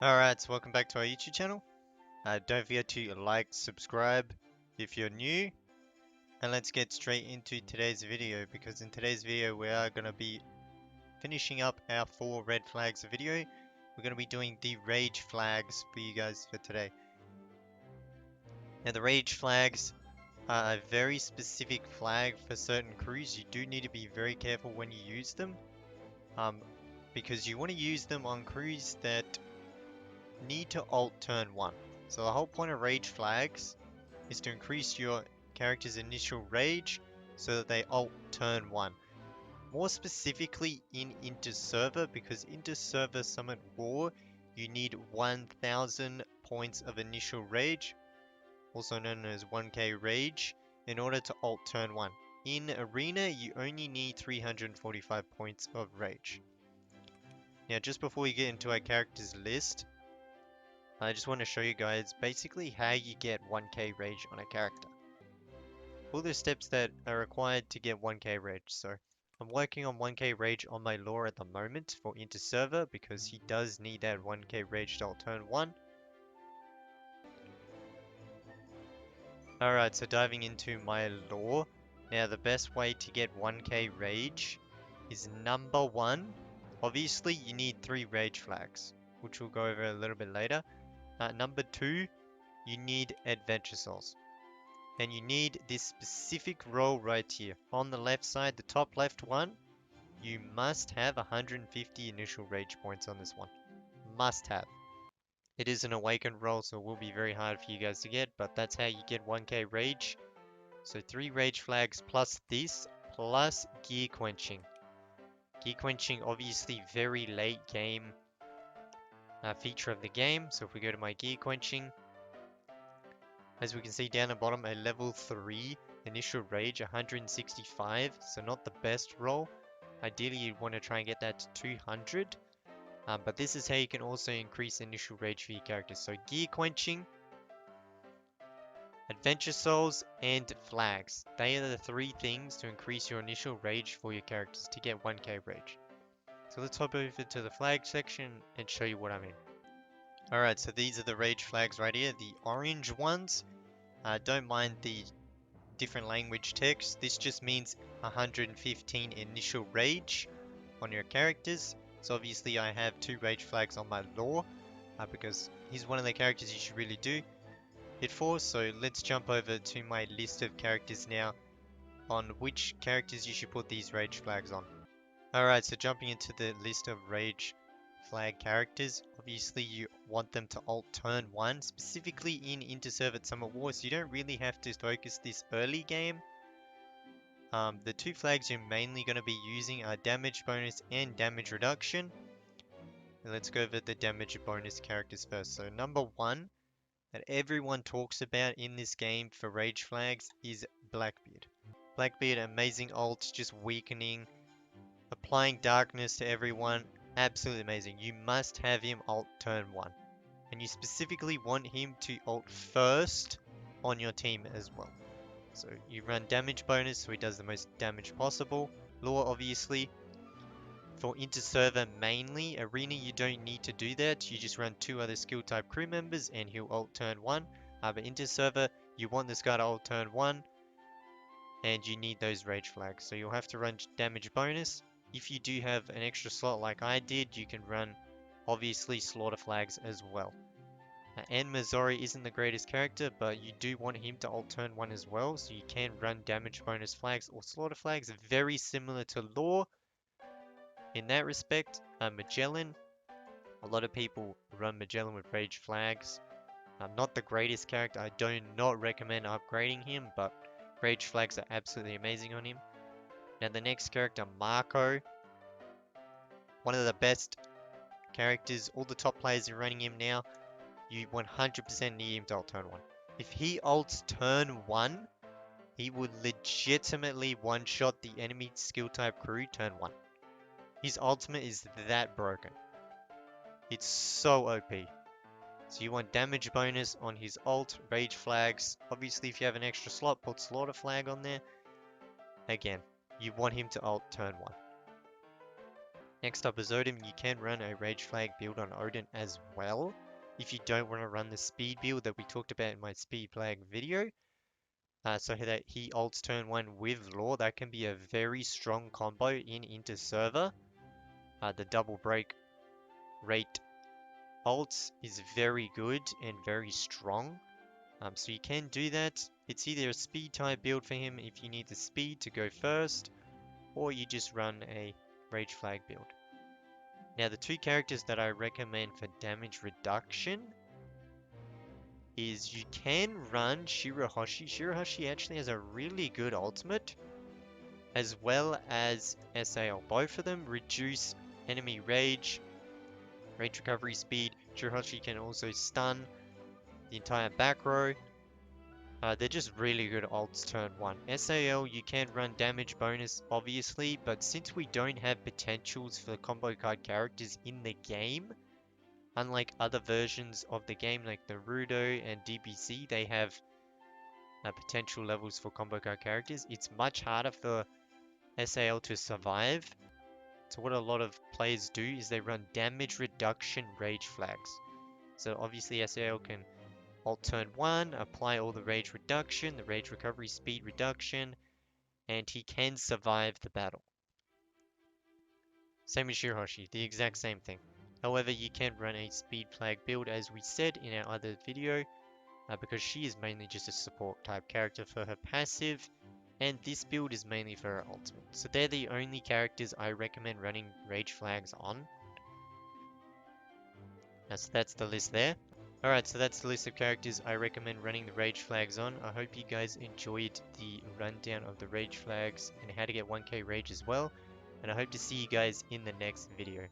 Alright, so welcome back to our YouTube channel. Don't forget to like, subscribe if you're new, and let's get straight into today's video because in today's video we are going to be finishing up our 4 red flags video. We're going to be doing the rage flags for you guys for today. Now the rage flags are a very specific flag for certain crews. You do need to be very careful when you use them, because you want to use them on crews that need to alt turn 1. So the whole point of rage flags is to increase your character's initial rage so that they alt turn 1. More specifically in inter-server, because inter-server summon war, you need 1000 points of initial rage, also known as 1k rage, in order to alt turn 1. In arena, you only need 345 points of rage. Now just before we get into our characters list, I just want to show you guys basically how you get 1k rage on a character. All the steps that are required to get 1k rage. So I'm working on 1k rage on my lore at the moment for inter-server because he does need that 1k rage to alt turn 1. Alright, so diving into my lore. Now the best way to get 1k rage is number 1. Obviously you need 3 rage flags, which we'll go over a little bit later. Number 2, you need adventure souls. And you need this specific role right here. On the left side, the top left one, you must have 150 initial rage points on this one. Must have. It is an awakened role, so it will be very hard for you guys to get, but that's how you get 1k rage. So 3 rage flags plus this, plus gear quenching. Gear quenching, obviously very late game feature of the game. So if we go to my gear quenching, as we can see down the bottom, a level 3 initial rage, 165, so not the best roll. Ideally, you'd want to try and get that to 200. But this is how you can also increase initial rage for your characters. So gear quenching, adventure souls, and flags. They are the 3 things to increase your initial rage for your characters to get 1k rage. So let's hop over to the flag section and show you what I mean. Alright, so these are the rage flags right here. The orange ones, don't mind the different language text. This just means 115 initial rage on your characters. So obviously I have 2 rage flags on my lore because he's one of the characters you should really do it for. So let's jump over to my list of characters now on which characters you should put these rage flags on. Alright, so jumping into the list of rage flag characters, obviously you want them to alt turn 1, specifically in inter-server Summer War, so you don't really have to focus this early game. The 2 flags you're mainly going to be using are damage bonus and damage reduction. And let's go over the damage bonus characters first. So number 1 that everyone talks about in this game for rage flags is Blackbeard. Blackbeard, amazing ult, just weakening, applying darkness to everyone, absolutely amazing. You must have him alt turn 1. And you specifically want him to ult first on your team as well. So you run damage bonus so he does the most damage possible. Lore obviously. For inter-server mainly, arena you don't need to do that. You just run 2 other skill type crew members and he'll alt turn 1. But inter-server, you want this guy to alt turn 1. And you need those rage flags. So you'll have to run damage bonus. If you do have an extra slot like I did, you can run obviously slaughter flags as well. And Missouri isn't the greatest character, but you do want him to alt turn 1 as well, so you can run damage bonus flags or slaughter flags, very similar to Lore in that respect. Magellan, a lot of people run Magellan with rage flags. Not the greatest character, I do not recommend upgrading him, but rage flags are absolutely amazing on him. Now the next character, Marco, one of the best characters, all the top players are running him now. You 100% need him to alt turn 1. If he ults turn 1, he would legitimately one-shot the enemy skill type crew turn 1. His ultimate is that broken. It's so OP. So you want damage bonus on his ult, rage flags. Obviously if you have an extra slot, put slaughter flag on there. Again, you want him to alt turn 1. Next up is Odin. You can run a Rage Flag build on Odin as well, if you don't want to run the speed build that we talked about in my speed flag video. So that he ults turn 1 with Law, that can be a very strong combo into server. The double break rate ults is very good and very strong. So you can do that. It's either a speed type build for him if you need the speed to go first, or you just run a Rage Flag build. Now the two characters that I recommend for damage reduction is you can run Shirahoshi. Shirahoshi actually has a really good ultimate, as well as SAL. Both of them reduce enemy rage recovery speed. Shirahoshi can also stun the entire back row. They're just really good ults turn 1. SAL, you can run damage bonus, obviously, but since we don't have potentials for combo card characters in the game, unlike other versions of the game like Naruto and DBZ, they have potential levels for combo card characters. It's much harder for SAL to survive. So what a lot of players do is they run damage reduction rage flags. So obviously SAL can ult turn 1, apply all the rage reduction, the rage recovery speed reduction, and he can survive the battle. Same with Shirahoshi, the exact same thing. However, you can run a speed flag build as we said in our other video, because she is mainly just a support type character for her passive, and this build is mainly for her ultimate. So they're the only characters I recommend running rage flags on. So that's the list there. Alright, so that's the list of characters I recommend running the rage flags on. I hope you guys enjoyed the rundown of the rage flags and how to get 1k rage as well. And I hope to see you guys in the next video.